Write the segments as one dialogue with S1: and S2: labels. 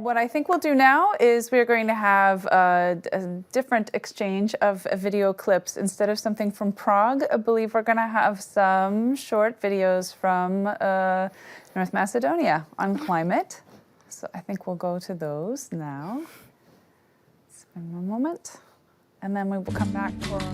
S1: what I think we'll do now is we're going to have a different exchange of video clips. Instead of something from Prague, I believe we're going to have some short videos from North Macedonia on climate. So I think we'll go to those now. Spend one moment, and then we will come back for our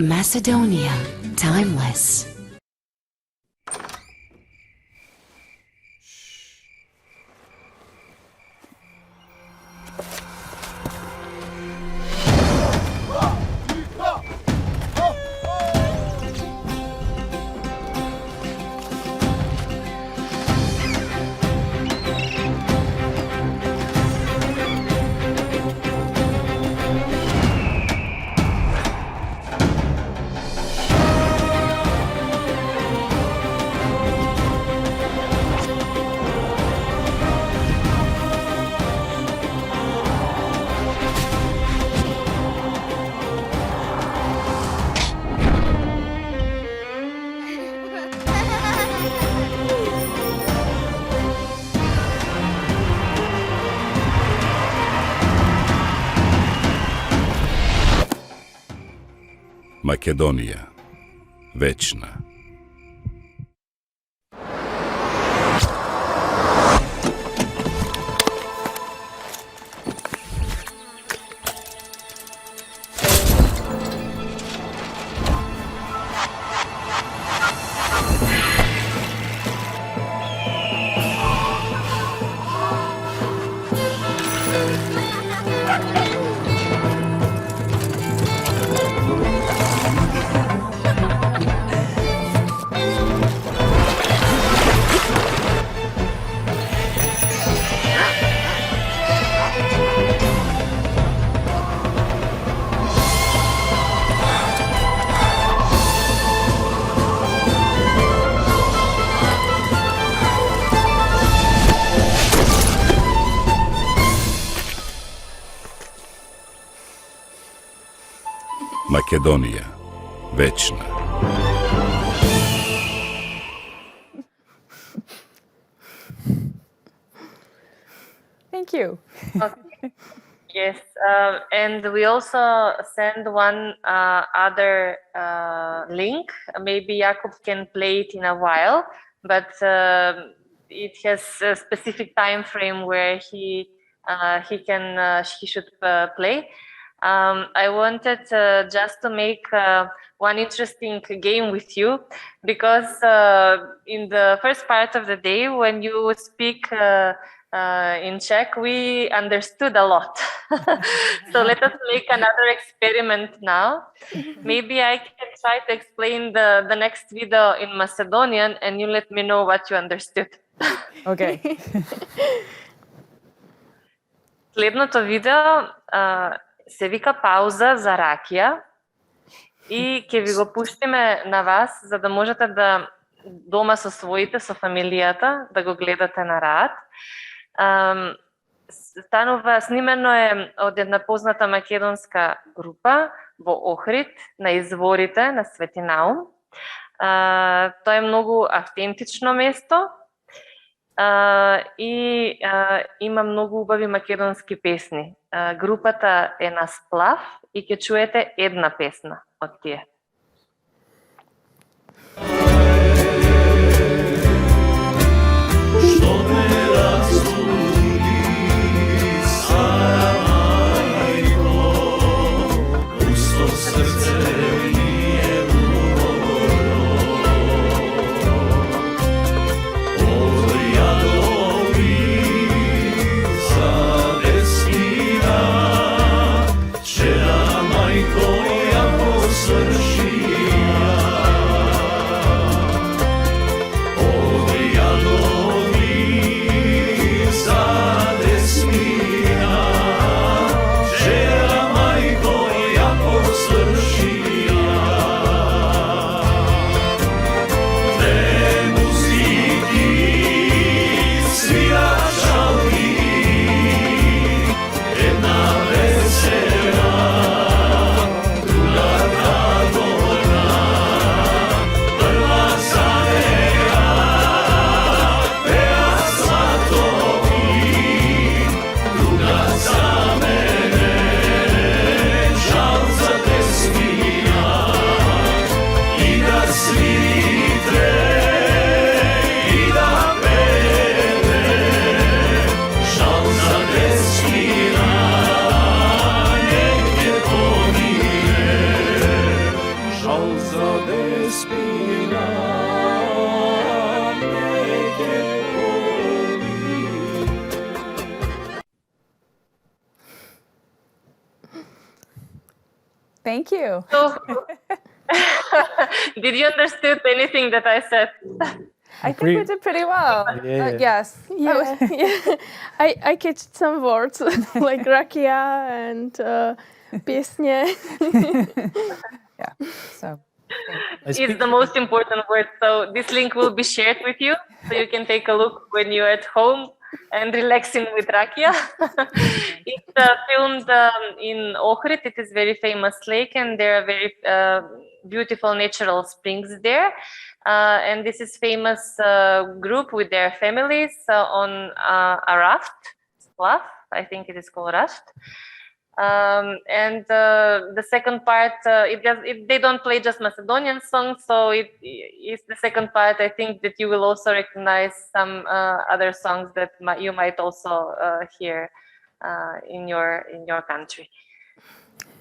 S2: Macedonia, timeless.
S3: Makedonija, večna. Makedonija, večna.
S1: Thank you.
S4: Okay. Yes, and we also send one other link. Maybe Jakub can play it in a while, but it has a specific time frame where he should play. I wanted just to make one interesting game with you, because in the first part of the day, when you speak in Czech, we understood a lot. So let us make another experiment now. Maybe I can try to explain the next video in Macedonian, and you let me know what you understood.
S1: Okay.
S4: Следното видео се вика пауза за ракија и ќе ви го пуштиме на вас, за да можете да дома со своите, со фамилијата, да го гледате на раат. Снимено е од една позната македонска група во Охрид, на изворите на Свети Наум. Тоа е многу автентично место и има многу убави македонски песни. Групата е на сплав и ќе чуете една песна од тие.
S5: Usto
S1: Thank you.
S4: So, did you understood anything that I said?
S1: I think we did pretty well.
S5: Yeah.
S1: Yes.
S6: Yeah, yeah. I catch some words like rakia and piesně.
S1: Yeah. So.
S4: It's the most important word. So this link will be shared with you, so you can take a look when you're at home and relaxing with rakia. It's filmed in Ohrid. It is very famous lake, and there are very beautiful natural springs there. And this is famous group with their families on a raft. I think it is called raft. And the second part, they don't play just Macedonian songs, so it is the second part. I think that you will also recognize some other songs that you might also hear in your country.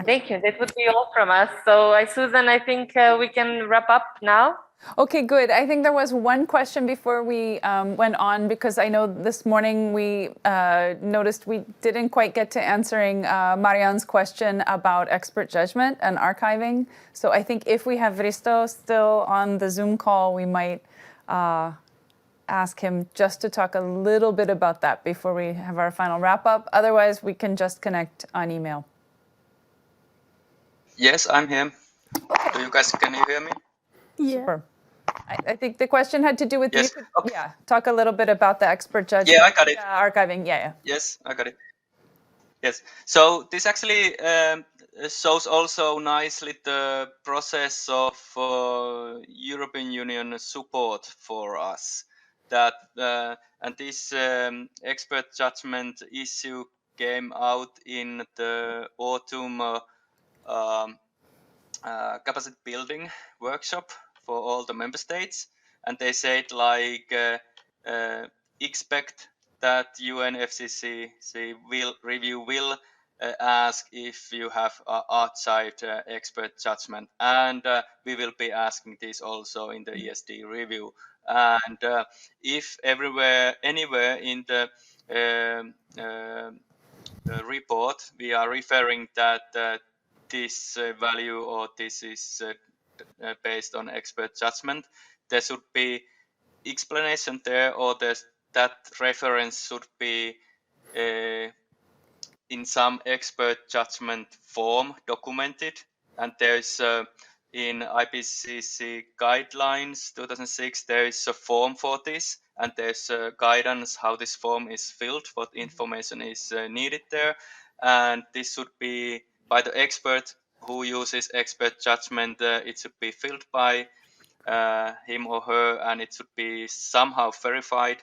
S4: Thank you. That would be all from us. So, Susan, I think we can wrap up now.
S1: Okay, good. I think there was one question before we went on, because I know this morning we noticed we didn't quite get to answering Marianne's question about expert judgment and archiving. So I think if we have Risto still on the Zoom call, we might ask him just to talk a little bit about that before we have our final wrap up. Otherwise, we can just connect on email.
S7: Yes, I'm here. Do you guys, can you hear me?
S6: Yeah.
S1: Super. I think the question had to do with
S7: Yes,
S1: you could,
S7: okay.
S1: yeah, talk a little bit about the expert judgment.
S7: Yeah, I got it.
S1: Archiving, yeah.
S7: Yes, I got it. Yes, so this actually shows also nicely the process of European Union support for us. That and this expert judgment issue came out in the autumn capacity building workshop for all the member states, and they said like expect that UNFCCC will ask if you have archived expert judgment, and we will be asking this also in the ESD review. And if anywhere in the report we are referring that this value or this is based on expert judgment, there should be explanation there, or that reference should be in some expert judgment form documented. And there's in IPCC guidelines 2006, there is a form for this, and there's guidance how this form is filled, what information is needed there, and this should be by the expert who uses expert judgment. It should be filled by him or her, and it should be somehow verified,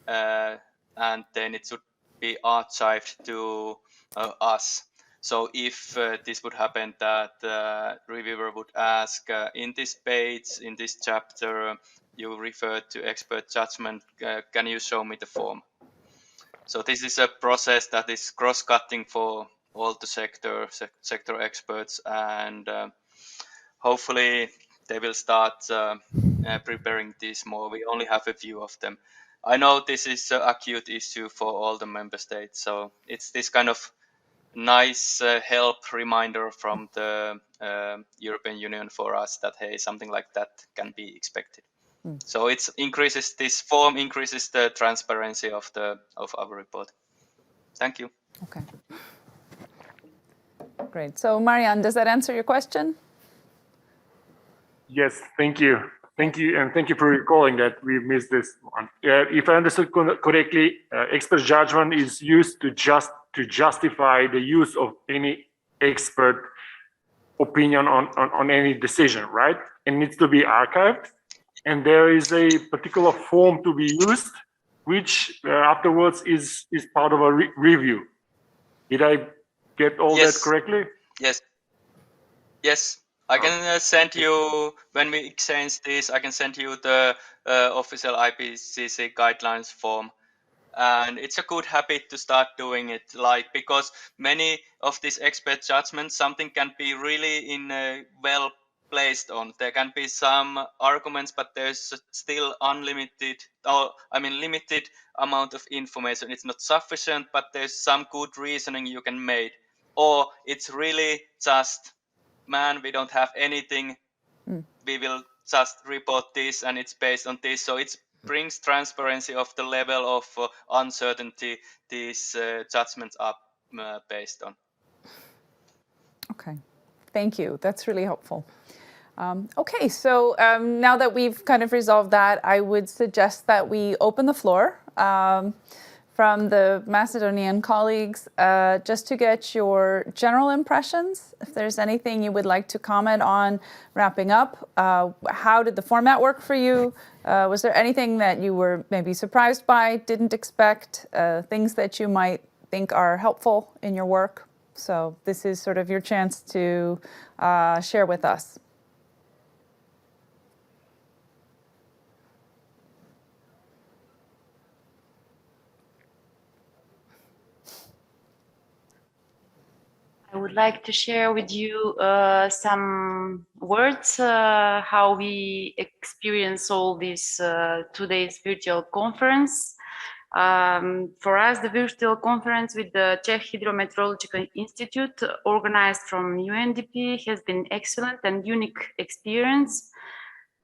S7: and then it should be archived to us. So if this would happen, that reviewer would ask in this page, in this chapter, you refer to expert judgment, can you show me the form? So this is a process that is cross-cutting for all the sector experts, and hopefully they will start preparing this more. We only have a few of them. I know this is an acute issue for all the member states, so it's this kind of nice help reminder from the European Union for us that, hey, something like that can be expected. So it increases, this form increases the transparency of our report. Thank you.
S1: Okay. Great. So Marianne, does that answer your question?
S8: Yes, thank you. Thank you, and thank you for recalling that we missed this one. If I understood correctly, expert judgment is used to justify the use of any expert opinion on any decision, right? It needs to be archived, and there is a particular form to be used, which afterwards is part of a review. Did I get all that correctly?
S7: Yes. Yes. I can send you, when we exchange this, I can send you the official IPCC guidelines form. And it's a good habit to start doing it, like, because many of these expert judgments, something can be really well placed on. There can be some arguments, but there's still limited amount of information. It's not sufficient, but there's some good reasoning you can make. Or it's really just man, we don't have anything. We will just report this and it's based on this. So it brings transparency of the level of uncertainty these judgments are based on.
S1: Okay, thank you. That's really helpful. Okay, so now that we've kind of resolved that, I would suggest that we open the floor from the Macedonian colleagues just to get your general impressions. If there's anything you would like to comment on wrapping up, how did the format work for you? Was there anything that you were maybe surprised by, didn't expect, things that you might think are helpful in your work? So this is sort of your chance to share with us.
S5: I would like to share with you some words, how we experience all this 2 days virtual conference. For us, the virtual conference with the Czech Hydrometeorological Institute, organized from UNDP, has been excellent and unique experience.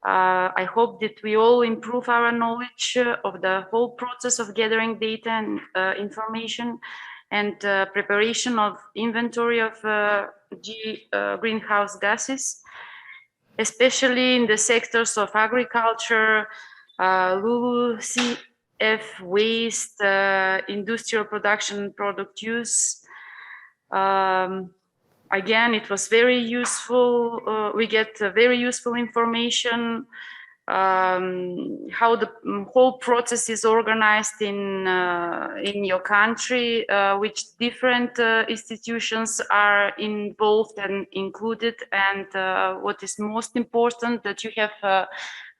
S5: I hope that we all improve our knowledge of the whole process of gathering data and information and preparation of inventory of greenhouse gases, especially in the sectors of agriculture, LULUCF, waste, industrial production, product use. Again, it was very useful. We get very useful information, how the whole process is organized in your country, which different institutions are involved and included, and what is most important, that you have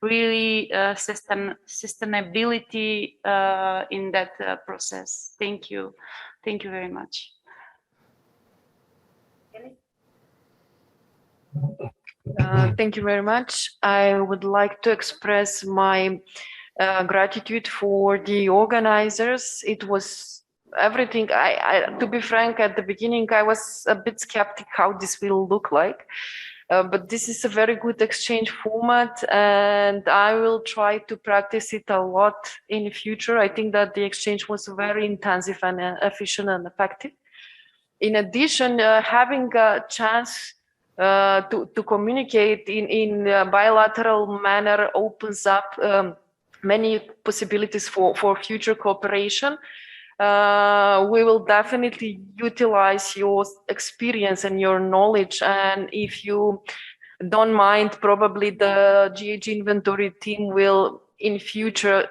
S5: really sustainability in that process. Thank you. Thank you very much.
S9: Thank you very much. I would like to express my gratitude for the organizers. It was everything. To be frank, at the beginning, I was a bit skeptic how this will look like. But this is a very good exchange format, and I will try to practice it a lot in the future. I think that the exchange was very intensive and efficient and effective. In addition, having a chance to communicate in a bilateral manner opens up many possibilities for future cooperation. We will definitely utilize your experience and your knowledge, and if you don't mind, probably the GHG inventory team will in future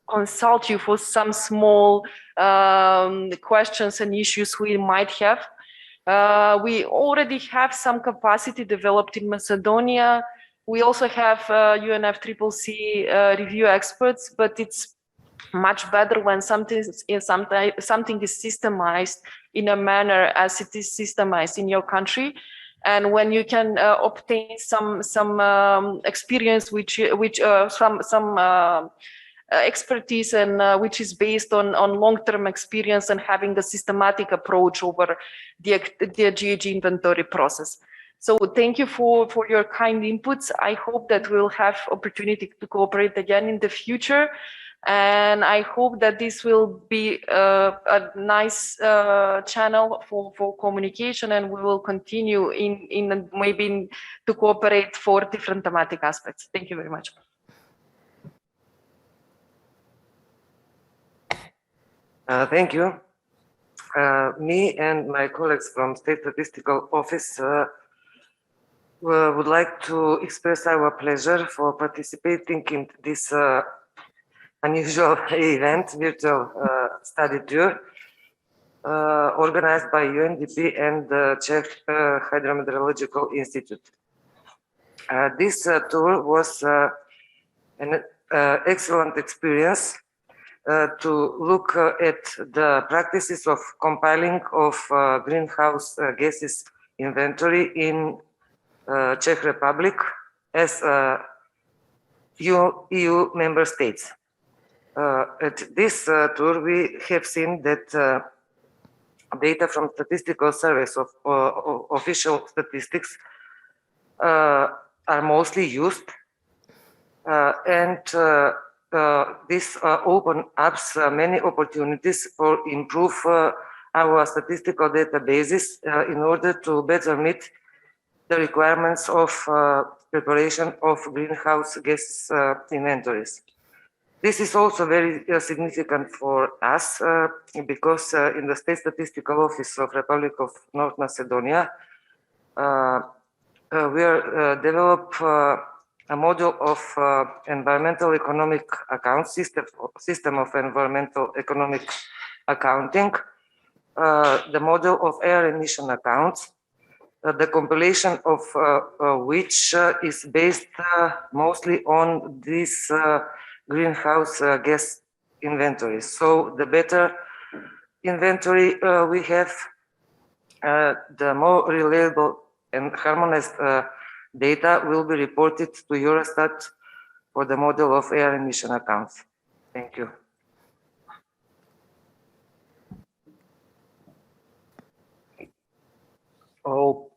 S9: consult you for some small questions and issues we might have. We already have some capacity developed in Macedonia. We also have UNFCCC review experts, but it's much better when something is systemized in a manner as it is systemized in your country, and when you can obtain some experience, some expertise, and which is based on long-term experience and having a systematic approach over the GHG inventory process. So thank you for your kind inputs. I hope that we'll have opportunity to cooperate again in the future. And I hope that this will be a nice channel for communication, and we will continue to cooperate for different thematic aspects. Thank you very much.
S10: Thank you. Me and my colleagues from State Statistical Office would like to express our pleasure for participating in this unusual event, virtual study tour, organized by UNDP and the Czech Hydrometeorological Institute. This tour was an excellent experience to look at the practices of compiling of greenhouse gases inventory in Czech Republic as EU member states. At this tour, we have seen that data from statistical surveys of official statistics are mostly used. And this open up many opportunities for improve our statistical databases in order to better meet the requirements of preparation of greenhouse gas inventories. This is also very significant for us because in the State Statistical Office of Republic of North Macedonia, we are develop a model of environmental economic account system of environmental economic accounting, the model of air emission accounts, the compilation of which is based mostly on these greenhouse gas inventories. So the better inventory we have, the more reliable and harmonized data will be reported to Eurostat for the model of air emission accounts. Thank you.
S8: Oh,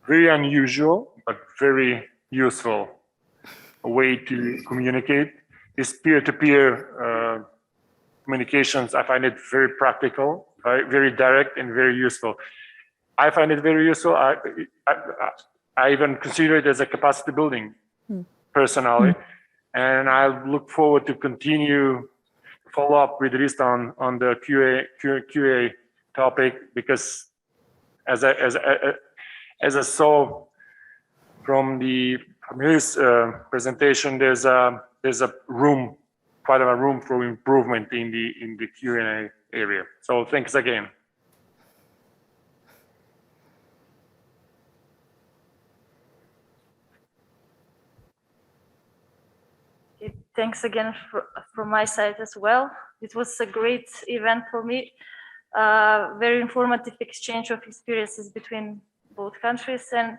S8: very unusual, but very useful way to communicate. This peer-to-peer communications, I find it very practical, very direct, and very useful. I find it very useful. I even consider it as a capacity building personally, and I look forward to continue follow up with Rista on the QA topic, because as I saw from his presentation, there's a room, quite a room for improvement in the Q&A area. So thanks again.
S11: Thanks again from my side as well. It was a great event for me. Very informative exchange of experiences between both countries, and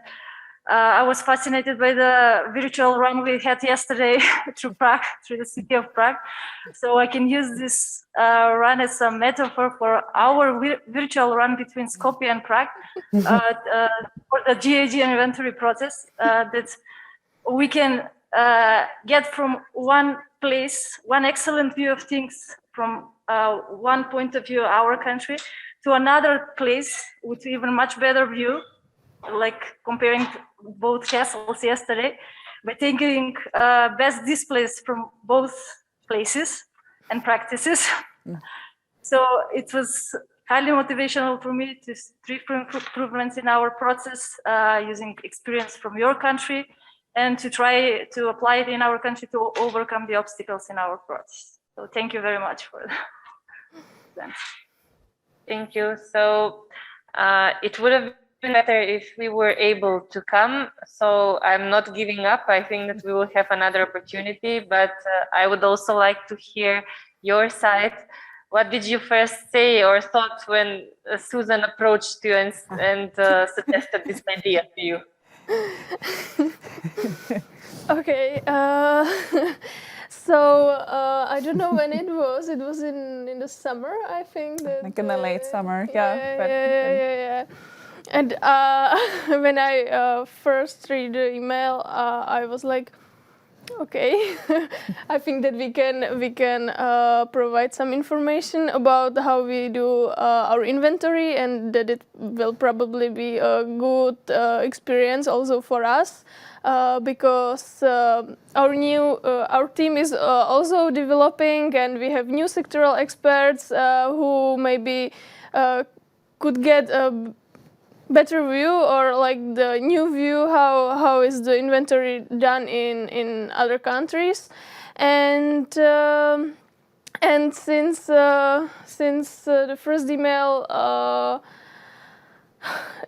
S11: I was fascinated by the virtual run we had yesterday through Prague, through the city of Prague. So I can use this run as a metaphor for our virtual run between Skopje and Prague for the GHG inventory process, that we can get from one place, one excellent view of things from one point of view, our country, to another place with even much better view, like comparing both castles yesterday, by taking best displays from both places and practices. So it was highly motivational for me to see improvements in our process using experience from your country, and to try to apply it in our country to overcome the obstacles in our process. So thank you very much for that.
S4: Thank you. So it would have been better if we were able to come. So I'm not giving up. I think that we will have another opportunity, but I would also like to hear your side. What did you first say or thought when Susan approached you and suggested this idea to you?
S6: Okay, so I don't know when it was. It was in the summer, I think.
S1: Like in the late summer,
S6: yeah. And when I first read the email, I was like, okay, I think that we can provide some information about how we do our inventory, and that it will probably be a good experience also for us, because our team is also developing, and we have new sectoral experts who maybe could get a better view, or like the new view how is the inventory done in other countries, and since the first email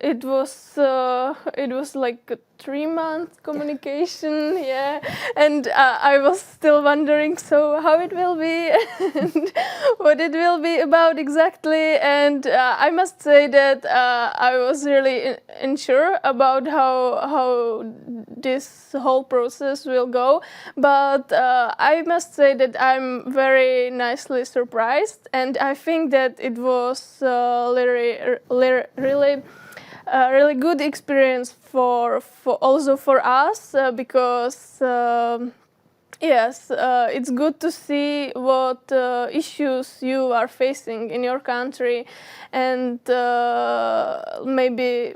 S6: it was like a 3-month communication, yeah, and I was still wondering, so how it will be and what it will be about exactly, and I must say that I was really unsure about how this whole process will go, but I must say that I'm very nicely surprised, and I think that it was really a really good experience for also for us because yes, it's good to see what issues you are facing in your country, and maybe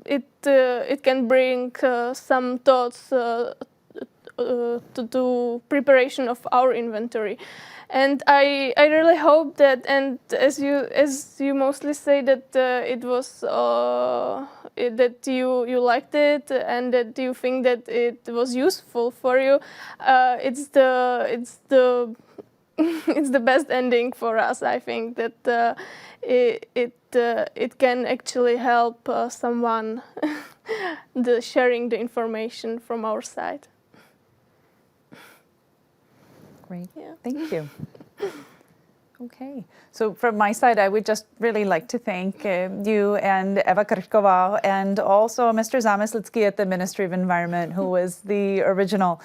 S6: it can bring some thoughts to preparation of our inventory. And I really hope that, and as you mostly say that it was that you liked it and that you think that it was useful for you, it's the it's the best ending for us. I think that it can actually help someone the sharing the information from our side.
S1: Great.
S6: Yeah.
S1: Thank you. Okay. So from my side, I would just really like to thank you and Eva Krykova and also Mr. Zamyslitsky at the Ministry of Environment, who was the original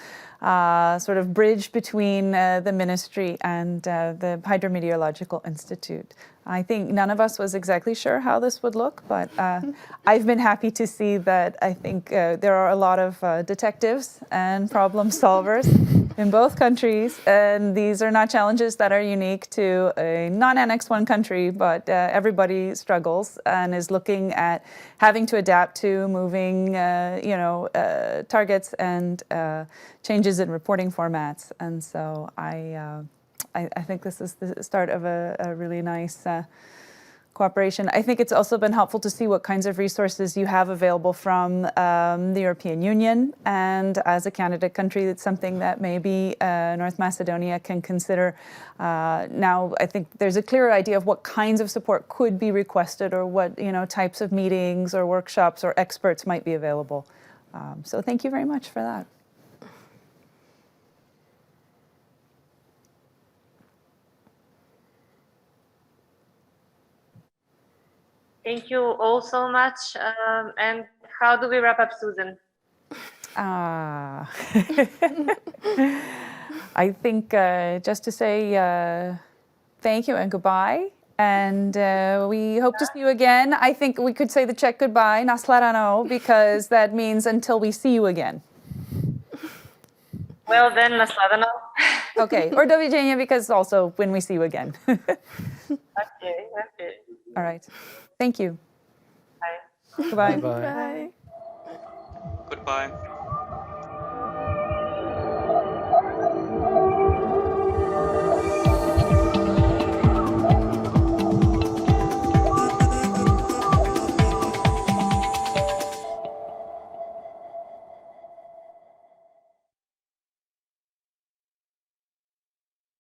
S1: sort of bridge between the ministry and the Hydrometeorological Institute. I think none of us was exactly sure how this would look, but I've been happy to see that I think there are a lot of detectives and problem solvers in both countries, and these are not challenges that are unique to a non-Annex 1 country, but everybody struggles and is looking at having to adapt to moving, targets and changes in reporting formats. And so I think this is the start of a really nice cooperation. I think it's also been helpful to see what kinds of resources you have available from the European Union. And as a candidate country, it's something that maybe North Macedonia can consider. Now, I think there's a clearer idea of what kinds of support could be requested or what types of meetings or workshops or experts might be available. So thank you very much for that.
S4: Thank you all so much. And how do we wrap up, Susan?
S1: I think just to say thank you and goodbye. And we hope to see you again. I think we could say the Czech goodbye, nasledanou, because that means until we see you again.
S4: Well, then, nasledanou.
S1: Okay, or do viđenja, because also when we see you again.
S4: Okay.
S1: All right. Thank you.
S4: Bye.
S1: Goodbye.
S6: Bye.
S7: Goodbye.